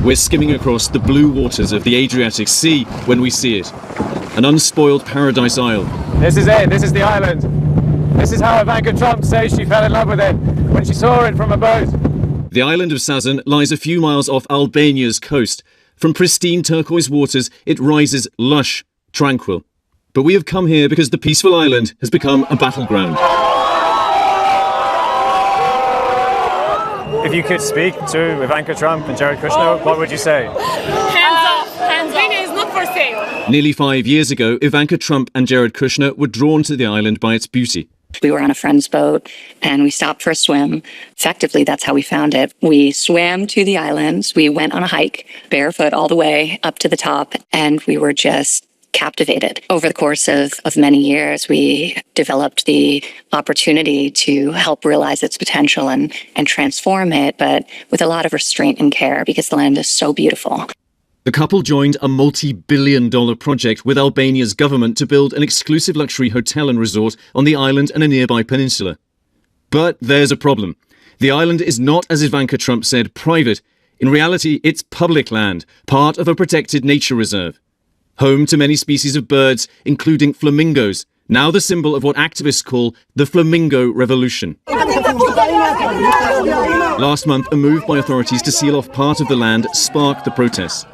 We're skimming across the blue waters of the Adriatic Sea when we see it. An unspoiled paradise isle. This is it, this is the island. This is how Ivanka Trump says she fell in love with it when she saw it from a boat. The island of Sazan lies a few miles off Albania's coast. From pristine turquoise waters, it rises lush, tranquil. But we have come here because the peaceful island has become a battleground. If you could speak to Ivanka Trump and Jared Kushner, what would you say? Hands off. Albania is not for sale. Nearly 5 years ago, Ivanka Trump and Jared Kushner were drawn to the island by its beauty. We were on a friend's boat and we stopped for a swim. Effectively, that's how we found it. We swam to the islands. We went on a hike, barefoot all the way up to the top, and we were just captivated. Over the course of many years, we developed the opportunity to help realize its potential and transform it, but with a lot of restraint and care because the land is so beautiful. The couple joined a multi-billion-dollar project with Albania's government to build an exclusive luxury hotel and resort on the island and a nearby peninsula. But there's a problem. The island is not, as Ivanka Trump said, private. In reality, it's public land, part of a protected nature reserve. Home to many species of birds, including flamingos, now the symbol of what activists call the Flamingo Revolution. Last month, a move by authorities to seal off part of the land sparked the protests.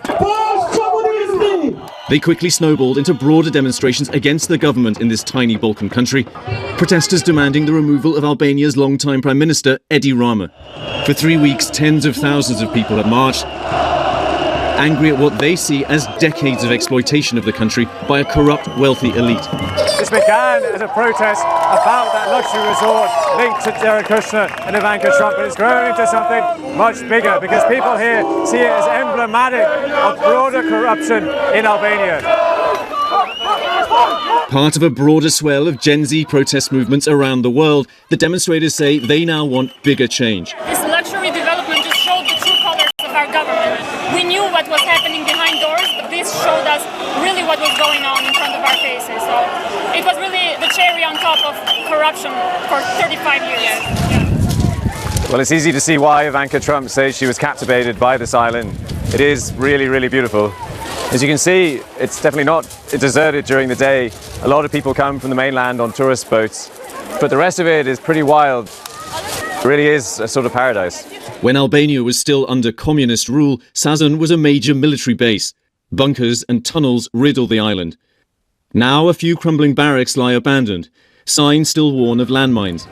They quickly snowballed into broader demonstrations against the government in this tiny Balkan country, protesters demanding the removal of Albania's longtime Prime Minister, Edi Rama. For 3 weeks, tens of thousands of people have marched, angry at what they see as decades of exploitation of the country by a corrupt, wealthy elite. This began as a protest about that luxury resort linked to Jared Kushner and Ivanka Trump, but it's grown into something much bigger because people here see it as emblematic of broader corruption in Albania. Part of a broader swell of Gen Z protest movements around the world, the demonstrators say they now want bigger change. This luxury development just showed the true colors of our government. We knew what was happening behind doors, but this showed us really what was going on in front of our faces. So it was really the cherry on top of corruption for 35 years. Yeah. Well, it's easy to see why Ivanka Trump says she was captivated by this island. It is really, really beautiful. As you can see, it's definitely not deserted during the day. A lot of people come from the mainland on tourist boats, but the rest of it is pretty wild. It really is a sort of paradise. When Albania was still under communist rule, Sazan was a major military base. Bunkers and tunnels riddle the island. Now a few crumbling barracks lie abandoned, signs still warn of landmines.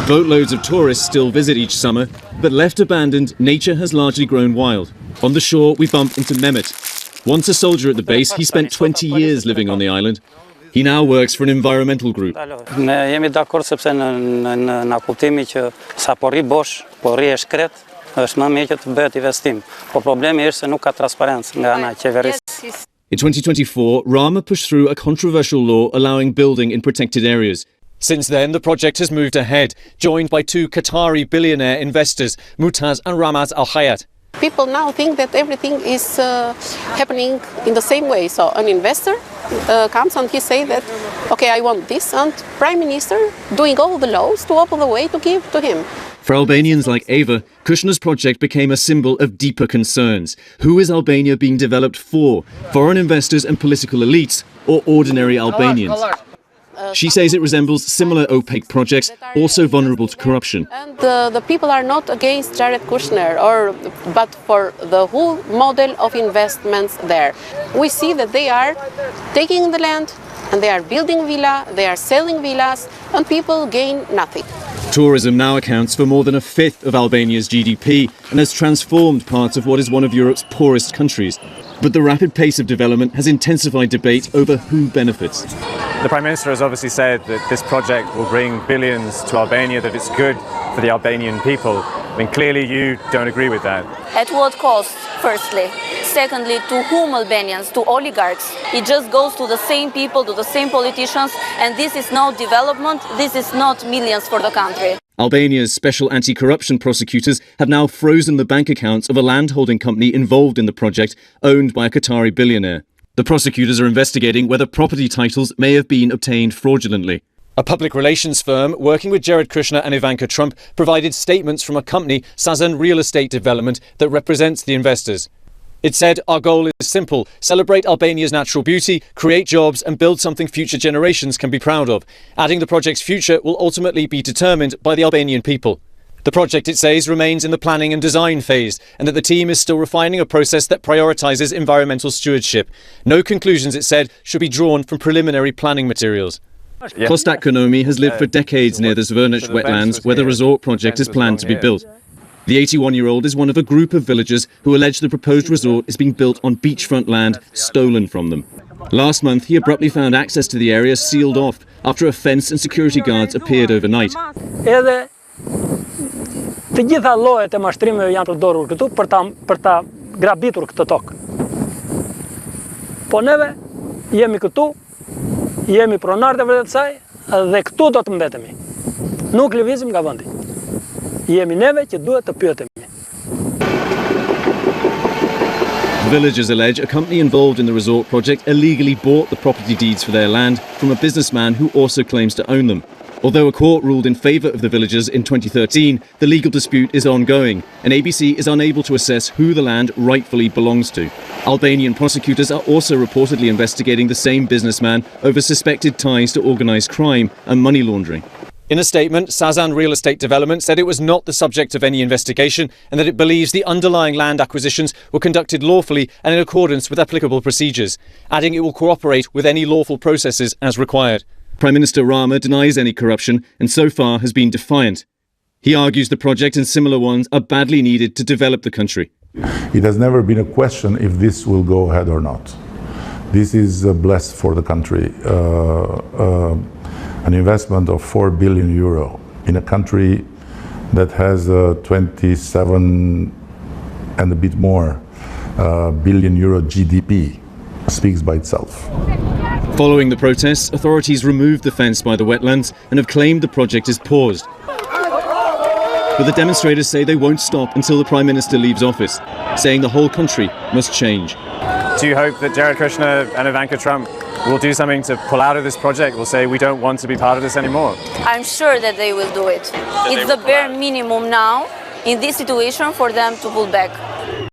Boatloads of tourists still visit each summer, but left abandoned, nature has largely grown wild. On the shore, we bump into Mehmet. Once a soldier at the base, he spent 20 years living on the island. He now works for an environmental group. Jemi dakord sepse në kuptimi që sa po rri bosh, po rri e shkret, është më mirë që të bëhet investim. Po problemi është se nuk ka transparencë nga ana e qeverisë. In 2024, Rama pushed through a controversial law allowing building in protected areas. Since then, the project has moved ahead, joined by two Qatari billionaire investors, Mutaz and Ramaz Al Hayat. People now think that everything is happening in the same way. So an investor comes and he says that, okay, I want this, and Prime Minister doing all the laws to open the way to give to him. For Albanians like Ava, Kushner's project became a symbol of deeper concerns. Who is Albania being developed for? Foreign investors and political elites, or ordinary Albanians? She says it resembles similar opaque projects, also vulnerable to corruption. And the people are not against Jared Kushner, but for the whole model of investments there. We see that they are taking the land and they are building villas, they are selling villas, and people gain nothing. Tourism now accounts for more than a fifth of Albania's GDP and has transformed parts of what is one of Europe's poorest countries. But the rapid pace of development has intensified debate over who benefits. The Prime Minister has obviously said that this project will bring billions to Albania, that it's good for the Albanian people. I mean, clearly you don't agree with that. At what cost, firstly? Secondly, to whom Albanians? To oligarchs. It just goes to the same people, to the same politicians, and this is not development, this is not millions for the country. Albania's special anti-corruption prosecutors have now frozen the bank accounts of a landholding company involved in the project, owned by a Qatari billionaire. The prosecutors are investigating whether property titles may have been obtained fraudulently. A public relations firm working with Jared Kushner and Ivanka Trump provided statements from a company, Sazan Real Estate Development, that represents the investors. It said, "Our goal is simple: celebrate Albania's natural beauty, create jobs and build something future generations can be proud of," adding the project's future will ultimately be determined by the Albanian people. The project, it says, remains in the planning and design phase, and that the team is still refining a process that prioritises environmental stewardship. No conclusions, it said, should be drawn from preliminary planning materials. Kostak Konomi has lived for decades near the Zvernich wetlands where the resort project is planned to be built. The 81-year-old is one of a group of villagers who allege the proposed resort is being built on beachfront land stolen from them. Last month, he abruptly found access to the area sealed off after a fence and security guards appeared overnight. Të gjitha llojet e mashtrimeve janë përdorur këtu për ta grabitur këtë tokë. Po neve jemi këtu, jemi pronarët e vërtet saj dhe këtu do të mbetemi. Nuk lëvizim nga vendi. Jemi neve që duhet të pyetemi. Villagers allege a company involved in the resort project illegally bought the property deeds for their land from a businessman who also claims to own them. Although a court ruled in favour of the villagers in 2013, the legal dispute is ongoing, and ABC is unable to assess who the land rightfully belongs to. Albanian prosecutors are also reportedly investigating the same businessman over suspected ties to organised crime and money laundering. In a statement, Sazan Real Estate Development said it was not the subject of any investigation and that it believes the underlying land acquisitions were conducted lawfully and in accordance with applicable procedures, adding it will cooperate with any lawful processes as required. Prime Minister Rama denies any corruption and so far has been defiant. He argues the project and similar ones are badly needed to develop the country. It has never been a question if this will go ahead or not. This is blessed for the country. An investment of 4 billion euro in a country that has 27 and a bit more billion euro GDP speaks by itself. Following the protests, authorities removed the fence by the wetlands and have claimed the project is paused. But the demonstrators say they won't stop until the Prime Minister leaves office, saying the whole country must change. Do you hope that Jared Kushner and Ivanka Trump will do something to pull out of this project, will say we don't want to be part of this anymore? I'm sure that they will do it. It's the bare minimum now in this situation for them to pull back.